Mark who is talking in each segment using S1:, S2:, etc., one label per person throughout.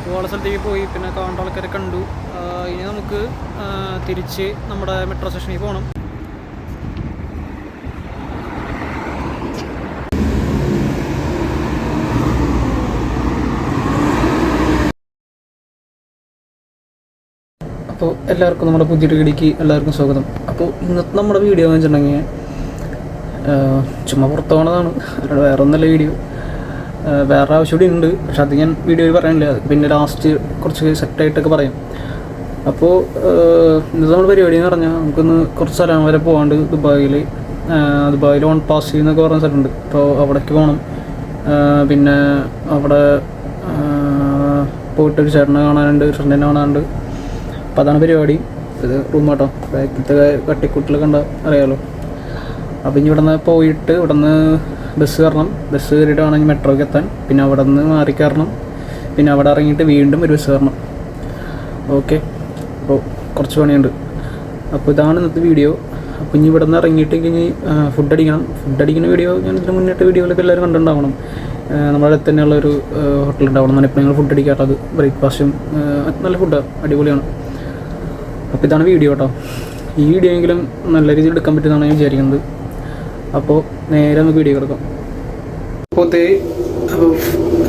S1: പോകാനുള്ള സ്ഥലത്തേക്ക് പോയി, പിന്നെ കാണേണ്ട ആൾക്കാരെ കണ്ടു. ഇനി നമുക്ക് തിരിച്ച് നമ്മുടെ മെട്രോ സ്റ്റേഷനിൽ പോകണം. അപ്പോൾ എല്ലാവർക്കും നമ്മുടെ പുതിയൊരു വീഡിയോക്ക് എല്ലാവർക്കും സ്വാഗതം. അപ്പോൾ ഇന്നത്തെ നമ്മുടെ വീഡിയോ എന്ന് വെച്ചിട്ടുണ്ടെങ്കിൽ ചുമ്മാ പുറത്തു പോകണതാണ്, വേറെ ഒന്നല്ല വീഡിയോ. വേറെ ആവശ്യം കൂടി ഉണ്ട്, പക്ഷെ അത് ഞാൻ വീഡിയോയിൽ പറയാനില്ല, പിന്നെ ലാസ്റ്റ് കുറച്ച് സെറ്റായിട്ടൊക്കെ പറയാം. അപ്പോൾ ഇന്നത്തെ നമ്മുടെ പരിപാടി എന്ന് പറഞ്ഞാൽ നമുക്കൊന്ന് കുറച്ച് സ്ഥലം വരെ പോകാണ്ട്. ദുബായിൽ ഓൺ പാസ് എന്നൊക്കെ പറഞ്ഞ സ്ഥലമുണ്ട്. അപ്പോൾ അവിടേക്ക് പോകണം. പിന്നെ അവിടെ പോയിട്ടൊരു ചേട്ടനെ കാണാനുണ്ട്, ഫ്രണ്ടിനെ കാണാനുണ്ട്. അപ്പോൾ അതാണ് പരിപാടി. ഇത് റൂം കേട്ടോ, ബാക്കിലത്തെ കട്ടിക്കുട്ടിലൊക്കെ കണ്ടാൽ അറിയാമല്ലോ. അപ്പോൾ ഇനി ഇവിടെ നിന്ന് പോയിട്ട് ഇവിടെ നിന്ന് ബസ് കയറണം. ബസ് കയറിയിട്ട് വേണമെങ്കിൽ മെട്രോയ്ക്ക് എത്താൻ. പിന്നെ അവിടെ നിന്ന് മാറി കയറണം. പിന്നെ അവിടെ ഇറങ്ങിയിട്ട് വീണ്ടും ഒരു ബസ് കയറണം. ഓക്കെ, അപ്പോൾ കുറച്ച് പണിയുണ്ട്. അപ്പോൾ ഇതാണ് ഇന്നത്തെ വീഡിയോ. അപ്പോൾ ഇനി ഇവിടെ നിന്ന് ഇറങ്ങിയിട്ട് ഇനി ഫുഡ് അടിക്കുന്ന വീഡിയോ ഞാൻ ഇതിന് മുന്നിട്ട് വീഡിയോയിലൊക്കെ എല്ലാവരും കണ്ടിട്ടുണ്ടാവണം. നമ്മുടെ അടുത്ത് തന്നെയുള്ളൊരു ഹോട്ടലുണ്ടാവണം. ഞാനിപ്പോൾ ഞങ്ങൾ ഫുഡ് അടിക്കാറുള്ളത്. ബ്രേക്ക്ഫാസ്റ്റും നല്ല ഫുഡാണ്, അടിപൊളിയാണ്. അപ്പോൾ ഇതാണ് വീഡിയോ കേട്ടോ. ഈ വീഡിയോ എങ്കിലും നല്ല രീതിയിൽ എടുക്കാൻ പറ്റുമെന്നാണ് ഞാൻ വിചാരിക്കുന്നത്. അപ്പോൾ നേരെ നമുക്ക് വീഡിയോ എടുക്കാം. അപ്പോൾ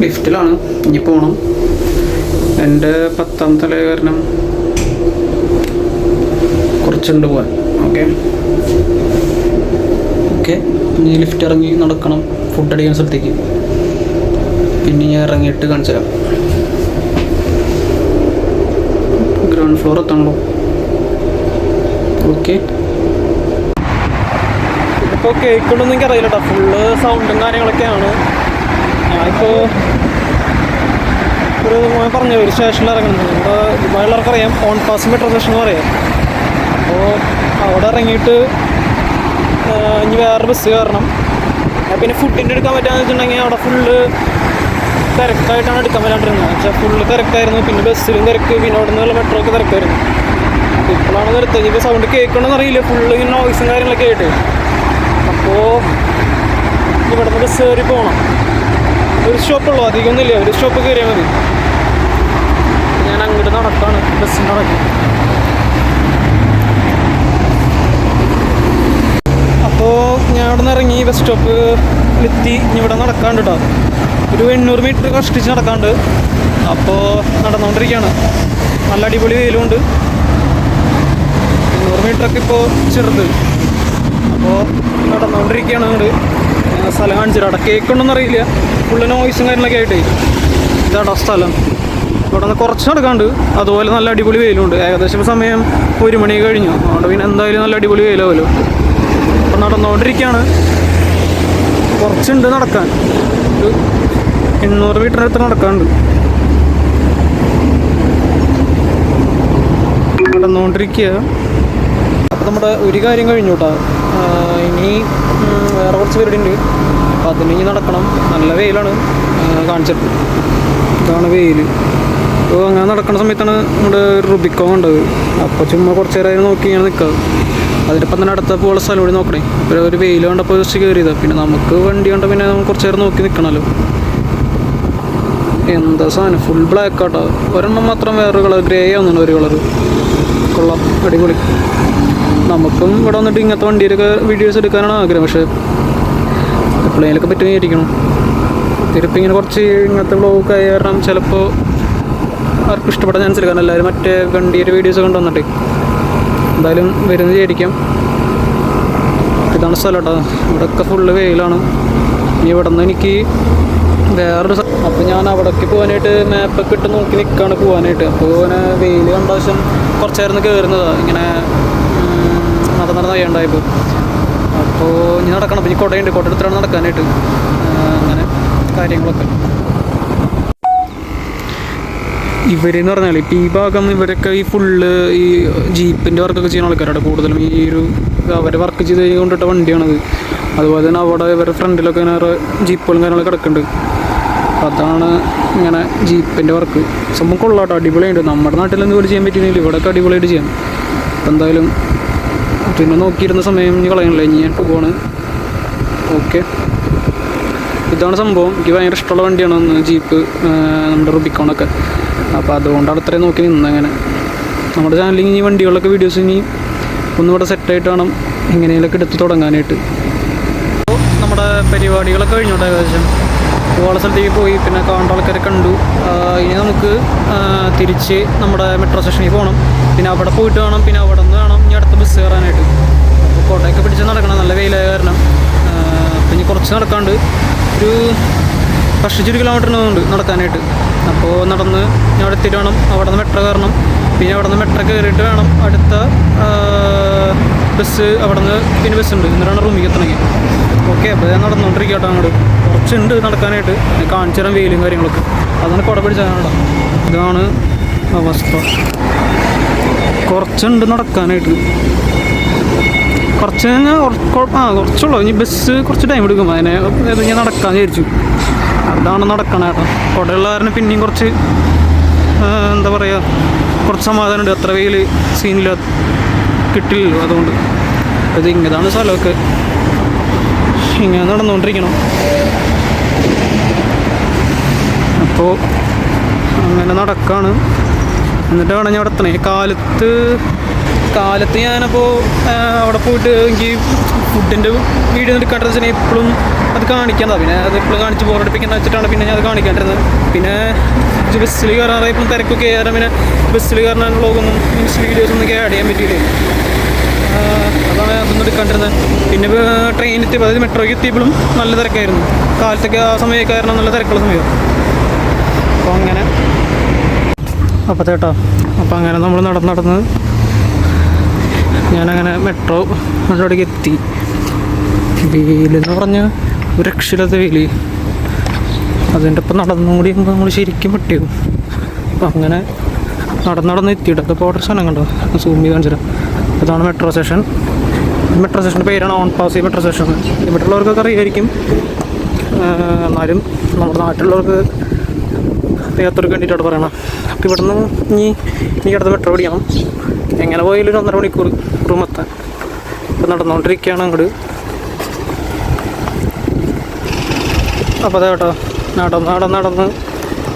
S1: ലിഫ്റ്റിലാണ് ഇനി പോകണം. എൻ്റെ 10ാമത്തെ തല കാരണം കുറച്ചുണ്ട് പോകാൻ. ഓക്കെ ഇനി ലിഫ്റ്റ് ഇറങ്ങി നടക്കണം ഫുഡ് അടിക്കുന്ന സ്ഥലത്തേക്ക്. പിന്നെ ഞാൻ ഇറങ്ങിയിട്ട് കാണിച്ചു തരാം. Ground floor എത്തണല്ലോ. ഓക്കെ, ഇപ്പോൾ കേൾക്കണമെന്ന് എനിക്ക് അറിയില്ല കേട്ടോ, ഫുള്ള് സൗണ്ടും കാര്യങ്ങളൊക്കെയാണ്. ഞാനിപ്പോൾ ഒരു സ്റ്റേഷനിൽ ഇറങ്ങുന്നത്. ഇവിടെ ദുബായിലുള്ളവർക്ക് അറിയാം, ഓൺ പാസ് മെട്രോ സ്റ്റേഷൻ എന്ന് പറയാം. അപ്പോൾ അവിടെ ഇറങ്ങിയിട്ട് ഇനി വേറെ ബസ് കയറണം. പിന്നെ ഫുഡിൻ്റെ എടുക്കാൻ പറ്റാന്ന് വെച്ചിട്ടുണ്ടെങ്കിൽ അവിടെ ഫുള്ള് തിരക്കായിട്ടാണ് എടുക്കാൻ പറ്റാണ്ടിരുന്നത്. വെച്ചാൽ ഫുള്ള് തിരക്കായിരുന്നു. പിന്നെ ബസ്സിലും തിരക്ക്, പിന്നെ അവിടെ നിന്നുള്ള മെട്രോക്ക് തിരക്കായിരുന്നു. ഇപ്പോഴാണ് നിർത്തുന്നത്. ഇപ്പോൾ സൗണ്ട് കേൾക്കണമെന്ന് അറിയില്ല, ഫുള്ള് ഇങ്ങനെ നോയ്സും കാര്യങ്ങളൊക്കെ ആയിട്ട്. അപ്പോൾ ഇവിടെ നിന്ന് ബസ് കയറി പോകണം. ഒരു സ്റ്റോപ്പുള്ളൂ, അധികമൊന്നുമില്ല, ഒരു സ്റ്റോപ്പ് കയറിയാൽ മതി. ഞാൻ അങ്ങോട്ട് നടക്കാണ്, ബസ്സിന് നടക്കും. അപ്പോൾ ഞാൻ അവിടെ നിന്ന് ഇറങ്ങി ബസ് സ്റ്റോപ്പിലെത്തി. ഇനി ഇവിടെ നടക്കാണ്ട് കേട്ടോ, ഒരു 800 മീറ്റർ കഷ്ടിച്ച് നടക്കാണ്ട്. അപ്പോൾ നടന്നുകൊണ്ടിരിക്കുകയാണ്. നല്ല അടിപൊളി വെയിലുണ്ട്. 800 മീറ്ററൊക്കെ ഇപ്പോൾ ചെറുത്. അപ്പോൾ നടന്നുകൊണ്ടിരിക്കുകയാണ്. അങ്ങോട്ട് സ്ഥലം കാണിച്ചിട്ട് അവിടെ കേൾക്കണമെന്ന് അറിയില്ല, ഫുള്ള് നോയ്സും കാര്യങ്ങളൊക്കെ ആയിട്ട്. ഇതാട്ടോ സ്ഥലം. ഇവിടെ നിന്ന് കുറച്ച് നടക്കാണ്ട്. അതുപോലെ നല്ല അടിപൊളി വെയിലുണ്ട്. ഏകദേശം സമയം 1 മണി കഴിഞ്ഞു. അതുകൊണ്ട് പിന്നെ എന്തായാലും നല്ല അടിപൊളി വെയിലാവുമല്ലോ. അപ്പോൾ നടന്നുകൊണ്ടിരിക്കുകയാണ്. കുറച്ചുണ്ട് നടക്കാൻ, ഒരു 800 മീറ്ററിനടുത്ത് നടക്കാനുണ്ട്. നടന്നുകൊണ്ടിരിക്കുക. അപ്പോൾ നമ്മുടെ ഒരു കാര്യം കഴിഞ്ഞു കേട്ടോ. ഇനി വേറെ കുറച്ച് പേരുണ്ട്. അപ്പോൾ അതിന് ഇനി നടക്കണം. നല്ല വെയിലാണ് കാണിച്ചിട്ട്. ഇതാണ് വെയിൽ. അപ്പോൾ അങ്ങനെ നടക്കുന്ന സമയത്താണ് നമ്മുടെ റുബിക്കോ കണ്ടത്. അപ്പോൾ ചുമ്മാ കുറച്ച് നേരം നോക്കി ഇങ്ങനെ നിൽക്കുക. അതിനിപ്പം തന്നെ അടുത്ത പോലുള്ള സ്ഥലം കൂടി നോക്കണേ. ഇപ്പോൾ ഒരു വെയിൽ കണ്ടപ്പോൾ ജസ്റ്റ് കയറിയതാണ്. പിന്നെ നമുക്ക് വണ്ടി കണ്ട പിന്നെ നമ്മൾ കുറച്ച് നേരം നോക്കി നിൽക്കണമല്ലോ. എന്താ സാധനം, ഫുൾ ബ്ലാക്ക് ആട്ടോ. ഒരെണ്ണം മാത്രം വേറെ കളർ, ഗ്രേ ആവുന്നുണ്ട് ഒരു കളർ. കൊള്ളാം, അടിപൊളി. നമുക്കും ഇവിടെ വന്നിട്ട് ഇങ്ങനത്തെ വണ്ടിയിലൊക്കെ വീഡിയോസ് എടുക്കാനാണ് ആഗ്രഹം. പക്ഷേ എപ്പോഴേലൊക്കെ പറ്റുമെന്നിരിക്കണം. തിരുപ്പം ഇങ്ങനെ കുറച്ച് ഇങ്ങനത്തെ വ്ളോഗൊക്കെ ആയ കാരണം ചിലപ്പോൾ ആർക്കും ഇഷ്ടപ്പെടാൻ ചാൻസ് ഇല്ല. കാരണം എല്ലാവരും മറ്റേ വണ്ടിയുടെ വീഡിയോസ് കൊണ്ട് വന്നിട്ട് എന്തായാലും വരുന്നത് വിചാരിക്കാം. ഇതാണ് സ്ഥലം കേട്ടോ. ഇവിടെയൊക്കെ ഫുള്ള് വെയിലാണ്. ഇനി ഇവിടെ നിന്ന് എനിക്ക് വേറൊരു അപ്പോൾ ഞാൻ അവിടേക്ക് പോകാനായിട്ട് മാപ്പൊക്കെ ഇട്ട് നോക്കി നിൽക്കുകയാണ് പോകാനായിട്ട്. അപ്പോൾ ഇങ്ങനെ വെയിൽ കണ്ട ആവശ്യം കുറച്ച് നേരം കയറുന്നതാണ്. ഇങ്ങനെ നടന്ന് കഴിയണ്ടായപ്പോൾ. അപ്പോൾ ഇനി നടക്കണം. അപ്പോൾ ഈ കുടയുണ്ട്, കുട എടുത്തിട്ടാണ് നടക്കാനായിട്ട്. അങ്ങനെ കാര്യങ്ങളൊക്കെ. ഇവരെന്ന് പറഞ്ഞാൽ ഇപ്പോൾ ഈ ഭാഗം ഇവരൊക്കെ ഈ ഫുള്ള് ഈ ജീപ്പിൻ്റെ വർക്കൊക്കെ ചെയ്യുന്ന ആൾക്കാരാണ് കൂടുതലും. ഈ ഒരു അവരെ വർക്ക് ചെയ്ത് കൊണ്ടിട്ട വണ്ടിയാണത്. അതുപോലെ തന്നെ അവിടെ ഇവരുടെ ഫ്രണ്ടിലൊക്കെ ഇങ്ങനെ ജീപ്പുകളും കാര്യങ്ങളൊക്കെ കിടക്കുന്നുണ്ട്. അതാണ് ഇങ്ങനെ ജീപ്പിൻ്റെ വർക്ക്. സംഭവം കൊള്ളാട്ടോ, അടിപൊളിയുണ്ട്. നമ്മുടെ നാട്ടിലൊന്നും ഇവിടെ ചെയ്യാൻ പറ്റുന്നില്ല, ഇവിടെയൊക്കെ അടിപൊളിയായിട്ട് ചെയ്യാം. അപ്പോൾ എന്തായാലും പിന്നെ നോക്കിയിരുന്ന സമയം ഇനി കളയണില്ല. ഇനി ഞാൻ പോവാണ്. ഓക്കെ, ഇതാണ് സംഭവം. എനിക്ക് ഭയങ്കര ഇഷ്ടമുള്ള വണ്ടിയാണ് ഒന്ന് ജീപ്പ്, നമ്മുടെ റുബിക്കോണൊക്കെ. അപ്പോൾ അതുകൊണ്ടാണ് ഇത്രയും നോക്കി നിന്നങ്ങനെ. നമ്മുടെ ചാനലിൽ ഇനി വണ്ടികളൊക്കെ വീഡിയോസ് ഇനി ഒന്നുകൂടെ സെറ്റായിട്ട് വേണം എങ്ങനെയെങ്കിലൊക്കെ എടുത്ത് തുടങ്ങാനായിട്ട്. അപ്പോൾ നമ്മുടെ പരിപാടികളൊക്കെ കഴിഞ്ഞോട്ടെ ഏകദേശം. ഒരുപാട് സ്ഥലത്തേക്ക് പോയി, പിന്നെ കാണേണ്ട ആൾക്കാരെ കണ്ടു. ഇനി നമുക്ക് തിരിച്ച് നമ്മുടെ മെട്രോ സ്റ്റേഷനിൽ പോകണം. പിന്നെ അവിടെ പോയിട്ട് വേണം, പിന്നെ അവിടെ നിന്ന് വേണം ഇനി അടുത്ത ബസ് കയറാനായിട്ട്. അപ്പോൾ കോട്ടയൊക്കെ പിടിച്ച് നടക്കണം, നല്ല വെയിലായ കാരണം. അപ്പം ഇനി കുറച്ച് നടക്കാണ്ട് ഒരു 1 കിലോമീറ്ററിനുണ്ട് നടക്കാനായിട്ട്. അപ്പോൾ നടന്ന് ഞാൻ അവിടെ എത്തിയിട്ട് വേണം അവിടെ നിന്ന് മെട്രോ കയറണം. പിന്നെ അവിടെ നിന്ന് മെട്രോ കയറിയിട്ട് വേണം അടുത്ത ബസ്. അവിടെ നിന്ന് പിന്നെ ബസ്സുണ്ട്, എന്നിട്ടാണ് റൂമിൽ എത്തണമെങ്കിൽ. ഓക്കെ, അപ്പോൾ ഞാൻ നടന്നുകൊണ്ടിരിക്കട്ടോ. അങ്ങോട്ട് കുറച്ചുണ്ട് നടക്കാനായിട്ട്. കാണിച്ചു തരാൻ വെയിലും കാര്യങ്ങളൊക്കെ. അതാണ് കുട പിടിച്ചാൽ. ഇതാണ് അവസ്ഥ. കുറച്ചുണ്ട് നടക്കാനായിട്ട്. കുറച്ച് കഴിഞ്ഞാൽ കുറച്ചുള്ളൂ. ഇനി ബസ് കുറച്ച് ടൈം എടുക്കും. അതിനെ ഞാൻ നടക്കാമെന്ന് വിചാരിച്ചു. അതാണ് നടക്കണം കേട്ടോ. കുടയുള്ള കാരണം പിന്നെയും കുറച്ച് എന്താ പറയുക, കുറച്ച് സമാധാനമുണ്ട്. അത്ര വെയിൽ സീനില്ല കിട്ടില്ലല്ലോ. അതുകൊണ്ട് അത് ഇങ്ങനെയാണ് സ്ഥലമൊക്കെ. ഇങ്ങനെ നടന്നുകൊണ്ടിരിക്കണം. അപ്പോൾ അങ്ങനെ നടക്കാണ്. എന്നിട്ട് വേണം ഞാൻ അവിടെ എത്തണേ. കാലത്ത് ഞാനപ്പോൾ അവിടെ പോയിട്ട് എനിക്ക് ഫുഡിൻ്റെ വീഡിയോ എടുക്കാണ്ടെന്ന് വെച്ചാൽ എപ്പോഴും അത് കാണിക്കേണ്ടതാണ്. പിന്നെ അത് എപ്പോഴും കാണിച്ച് ബോറടിപ്പിക്കുന്ന വെച്ചിട്ടാണ് പിന്നെ ഞാൻ അത് കാണിക്കേണ്ടിരുന്നത്. പിന്നെ ബസ്സിൽ കയറാറ് ഇപ്പം തിരക്കൊക്കെ കയറാൻ, പിന്നെ ബസ്സിൽ കയറാൻ വ്ളോഗൊന്നും വീഡിയോസൊന്നും ആഡ് ചെയ്യാൻ പറ്റിയില്ലേ. അതാണ് അതൊന്നും എടുക്കാണ്ടിരുന്നത്. പിന്നെ ട്രെയിനിൽ എത്തിയപ്പോൾ, അതായത് മെട്രോയ്ക്ക് എത്തിയപ്പോഴും നല്ല തിരക്കായിരുന്നു. കാലത്തൊക്കെ ആ സമയമൊക്കെ കാരണം നല്ല തിരക്കുള്ള സമയം. അപ്പോൾ അങ്ങനെ അപ്പോൾ ചേട്ടാ, അപ്പോൾ അങ്ങനെ നമ്മൾ നടന്ന് ഞാനങ്ങനെ മെട്രോ അവിടേക്ക് എത്തി. വെയിലെന്ന് പറഞ്ഞാൽ ഒരു രക്ഷയില്ലാത്ത വെയിൽ. അതിൻ്റെ ഒപ്പം നടന്നും കൂടി നമ്മൾ ശരിക്കും പെട്ടിയും. അപ്പം അങ്ങനെ നടന്ന് എത്തിയിട്ട് അപ്പോൾ ഓർഡർ സാധനം കണ്ടോ, സൂം ചെയ്ത് കാണിച്ചു തരാം. ഇതാണ് മെട്രോ സ്റ്റേഷൻ. മെട്രോ സ്റ്റേഷൻ്റെ പേരാണ് ഓൺ പാസ് മെട്രോ സ്റ്റേഷൻ. ഇവിടെയുള്ളവർക്കൊക്കെ അറിയായിരിക്കും, എന്നാലും നമ്മുടെ നാട്ടിലുള്ളവർക്ക് അറിയാത്തവർക്ക് വേണ്ടിയിട്ടാണ് പറയണം. അപ്പോൾ ഇവിടെ നിന്ന് ഇനി അടുത്ത മെട്രോ പിടിക്കണം. എങ്ങനെ പോയാലും ഒരു 1.5 മണിക്കൂർ റൂമെത്താൻ. ഇപ്പം നടന്നുകൊണ്ടിരിക്കുകയാണ് അങ്ങോട്ട്. അപ്പോൾ അതെ കേട്ടോ, നടന്ന്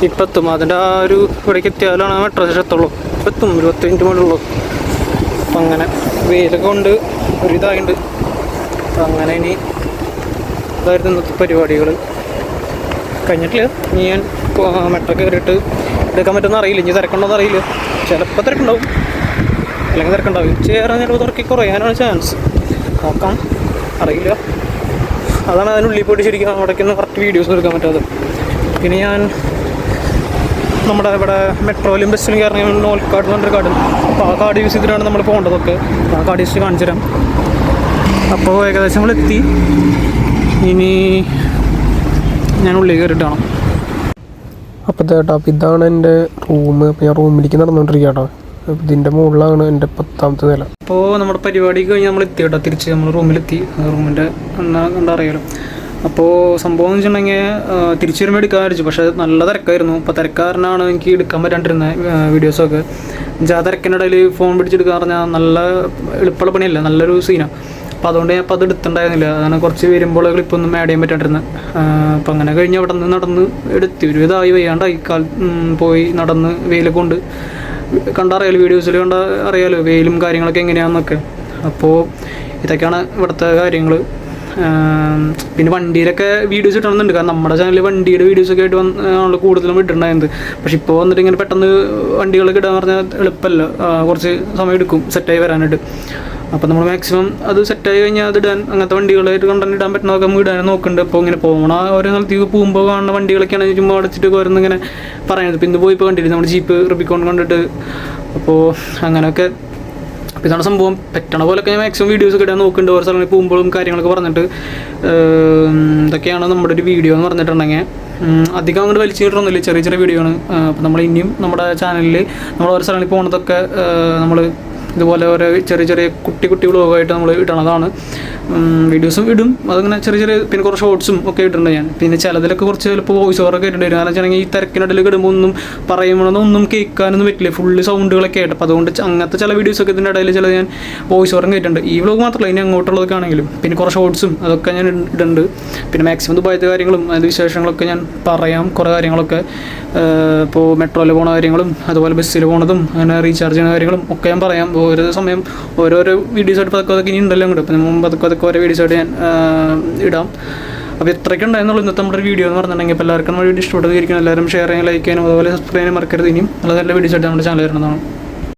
S1: ഇപ്പം എത്തും. അതിൻ്റെ ആ ഒരു ഇവിടേക്ക് എത്തിയാലാണ് ആ മെട്രോ സ്റ്റേഷൻ എത്തുള്ളൂ. ഇപ്പം എത്തും, 20 മിനിറ്റ് മുകളിലുള്ളൂ. അപ്പം അങ്ങനെ വെയിലൊക്കെ കൊണ്ട് ഒരു ഇതായിട്ടുണ്ട്. അപ്പം അങ്ങനെ ഇനി ഇതായിരുന്നു ഇന്നത്തെ പരിപാടികൾ. കഴിഞ്ഞിട്ടില്ല. ഇനി ഞാൻ മെട്രോ കയറിയിട്ട് എടുക്കാൻ പറ്റുമെന്ന് അറിയില്ല. ഇനി തിരക്കുണ്ടോയെന്ന് അറിയില്ല. ചിലപ്പോൾ തിരക്കുണ്ടാവും, അല്ലെങ്കിൽ തിരക്കുണ്ടാവും. ചേരാൻ ചിലപ്പോൾ തിരക്കി കുറയാനാണ് ചാൻസ്. നോക്കാം, അറിയില്ല. അതാണ് അതിനുള്ളിൽ പോയിട്ട് ശരിക്കും അവിടേക്കൊന്നും കറക്റ്റ് വീഡിയോസ് എടുക്കാൻ പറ്റാതെ. പിന്നെ ഞാൻ നമ്മുടെ ഇവിടെ മെട്രോയിലും ബസ്സിലും കയറി നോൾ കാർഡ് എന്ന് പറഞ്ഞൊരു കാർഡ്. അപ്പോൾ ആ കാർഡ് യൂസ് ചെയ്തിട്ടാണ് നമ്മൾ പോകേണ്ടതൊക്കെ. ആ കാർഡ് യൂസ് കാണിച്ചു തരാം. അപ്പോൾ ഏകദേശം നമ്മളെത്തി. ഇനി ഞാൻ ഉള്ളിൽ കയറിയിട്ടാണ്. അപ്പോൾ ചേട്ടാ, അപ്പോൾ ഇതാണ് എൻ്റെ റൂം. അപ്പോൾ ഞാൻ റൂമിലേക്ക് നടന്നുകൊണ്ടിരിക്കുക കേട്ടോ. ഇതിൻ്റെ മുകളിലാണ് എൻ്റെ 10ാമത്തെ നില. അപ്പോൾ നമ്മുടെ പരിപാടി കഴിഞ്ഞ് നമ്മൾ എത്തി കേട്ടോ. തിരിച്ച് നമ്മൾ റൂമിലെത്തി. റൂമിൻ്റെ കണ്ടാൽ അറിയാലോ. അപ്പോൾ സംഭവം എന്ന് വെച്ചിട്ടുണ്ടെങ്കിൽ തിരിച്ചു വരുമ്പോൾ എടുക്കാൻ വിചാരിച്ചു. പക്ഷേ നല്ല തിരക്കായിരുന്നു. അപ്പോൾ തിരക്കാരനാണ് എനിക്ക് എടുക്കാൻ പറ്റാണ്ടിരുന്നത് വീഡിയോസൊക്കെ. ആ തിരക്കിൻ്റെ ഇടയിൽ ഫോൺ പിടിച്ചെടുക്കുക പറഞ്ഞാൽ നല്ല എളുപ്പമുള്ള പണിയല്ല, നല്ലൊരു സീനാണ്. അപ്പോൾ അതുകൊണ്ട് ഞാൻ അപ്പോൾ അത് എടുത്തിട്ടുണ്ടായിരുന്നില്ല. അതാണ് കുറച്ച് വരുമ്പോൾ ക്ലിപ്പൊന്നും ആഡ് ചെയ്യാൻ പറ്റാണ്ടിരുന്നത്. അപ്പോൾ അങ്ങനെ കഴിഞ്ഞ് അവിടെ നിന്ന് നടന്ന് എടുത്തി. ഒരു ഇതായി വയ്യാണ്ടായി. പോയി നടന്ന് വെയിലൊക്കെ കൊണ്ട് കണ്ടറിയാലോ, വീഡിയോസിൽ അറിയാലോ വെയിലും കാര്യങ്ങളൊക്കെ എങ്ങനെയാണെന്നൊക്കെ. അപ്പോൾ ഇതൊക്കെയാണ് ഇവിടുത്തെ കാര്യങ്ങൾ. പിന്നെ വണ്ടിയിലൊക്കെ വീഡിയോസ് ഇട്ടണമെന്നുണ്ട്. കാരണം നമ്മുടെ ചാനലിൽ വണ്ടിയുടെ വീഡിയോസൊക്കെ ആയിട്ട് ആണല്ലോ കൂടുതലും ഇട്ടിട്ടുണ്ടായിരുന്നത്. പക്ഷെ ഇപ്പോൾ വന്നിട്ട് ഇങ്ങനെ പെട്ടെന്ന് വണ്ടികളൊക്കെ ഇടാന്ന് പറഞ്ഞാൽ എളുപ്പമല്ല, കുറച്ച് സമയം എടുക്കും സെറ്റായി വരാനായിട്ട്. അപ്പോൾ നമ്മൾ മാക്സിമം അത് സെറ്റായി കഴിഞ്ഞാൽ അത് ഇടാൻ, അങ്ങനത്തെ വണ്ടികളായിട്ട് കണ്ടന്റ് ഇടാൻ പറ്റുന്നതൊക്കെ നമുക്ക് ഇടാൻ നോക്കുന്നുണ്ട്. അപ്പോൾ ഇങ്ങനെ പോകണ ഓരോ സ്ഥലത്തേക്ക് പോകുമ്പോൾ കാണുന്ന വണ്ടികളൊക്കെയാണ് ചുമ്മാ അടച്ചിട്ട് വരുന്ന ഇങ്ങനെ പറയുന്നത്. പിന്നെ പോയി കണ്ടിരുന്നു നമ്മുടെ ജീപ്പ് റുബിക്കോൺ കണ്ടിട്ട്. അപ്പോൾ അങ്ങനെയൊക്കെ. അപ്പോൾ ഇതാണ് സംഭവം. പറ്റണ പോലൊക്കെ ഞാൻ മാക്സിമം വീഡിയോസൊക്കെ ഇടാൻ നോക്കുന്നുണ്ട്. ഓരോ സ്ഥലങ്ങളിൽ പോകുമ്പോഴും കാര്യങ്ങളൊക്കെ പറഞ്ഞിട്ട്. ഇതൊക്കെയാണ് നമ്മുടെ ഒരു വീഡിയോ എന്ന് പറഞ്ഞിട്ടുണ്ടെങ്കിൽ. അധികം അങ്ങോട്ട് വലിച്ചു കിട്ടണമെന്നില്ല, ചെറിയ ചെറിയ വീഡിയോ ആണ്. അപ്പോൾ നമ്മൾ ഇനിയും നമ്മുടെ ചാനലിൽ നമ്മൾ ഓരോ സ്ഥലങ്ങളിൽ പോകുന്നതൊക്കെ നമ്മൾ ഇതുപോലെ ഓരോ ചെറിയ ചെറിയ കുട്ടി വ്ളോഗായിട്ട് നമ്മൾ ഇടണതാണ്. വീഡിയോസും ഇടും, അതങ്ങനെ ചെറിയ പിന്നെ കുറച്ച് ഷോർട്സും ഒക്കെ ഇട്ടിട്ടുണ്ട് ഞാൻ. പിന്നെ ചിലതിലൊക്കെ കുറച്ച് ചിലപ്പോൾ വോയിസ് ഓവറൊക്കെ ഇട്ടിട്ടുണ്ട്. കാരണം വെച്ചിട്ടുണ്ടെങ്കിൽ ഈ തിരക്കിനിടയിൽ ഇടുമ്പോൾ പറയുമ്പോഴൊന്നും കേൾക്കാനൊന്നും പറ്റില്ല, ഫുള്ള് സൗണ്ടുകളൊക്കെ ആയിട്ട്. അപ്പോൾ അതുകൊണ്ട് അങ്ങനത്തെ ചില വീഡിയോസൊക്കെ ഇതിൻ്റെ ഇടയിൽ ചില ഞാൻ വോയിസ് ഓവറും കേട്ടിട്ടുണ്ട്. ഈ വ്ളോഗ് മാത്രമല്ല, ഇനി അങ്ങോട്ടുള്ളതൊക്കെ ആണെങ്കിലും. പിന്നെ കുറച്ച് ഷോർട്സും അതൊക്കെ ഞാൻ ഇടുന്നുണ്ട്. പിന്നെ മാക്സിമം ദുബായത്തെ കാര്യങ്ങളും അതിൻ്റെ വിശേഷങ്ങളൊക്കെ ഞാൻ പറയാം. കുറേ കാര്യങ്ങളൊക്കെ ഇപ്പോൾ മെട്രോയിൽ പോകുന്ന കാര്യങ്ങളും അതുപോലെ ബസ്സിൽ പോകുന്നതും അങ്ങനെ റീചാർജ് ചെയ്യുന്ന കാര്യങ്ങളും ഒക്കെ ഞാൻ പറയാം. ഓരോ സമയം ഓരോരോ വീഡിയോസായിട്ട് അതൊക്കെ ഇനി ഉണ്ടല്ലോ അങ്ങോട്ട്. അപ്പം മുമ്പ് അതൊക്കെ ഓരോ വീഡിയോസായിട്ട് ഞാൻ ഇടാം. അപ്പോൾ ഇത്രയ്ക്ക് ഉണ്ടായിരുന്നുള്ളൂ ഇന്നത്തെ നമ്മുടെ വീഡിയോ എന്ന് പറഞ്ഞിട്ടുണ്ടെങ്കിൽ. അപ്പോൾ എല്ലാവർക്കും നമ്മുടെ വീഡിയോ ഇഷ്ടപ്പെട്ടതായിരിക്കും. എല്ലാവരും ഷെയർ ചെയ്യാൻ, ലൈക്ക് ചെയ്യാനും അതുപോലെ സബ്സ്ക്രൈബ് ചെയ്യാൻ മറക്കരുത്. ഇനിയും നല്ല നല്ല വീഡിയോസായിട്ട് നമ്മുടെ ചാനൽ വരുന്നതാണ്.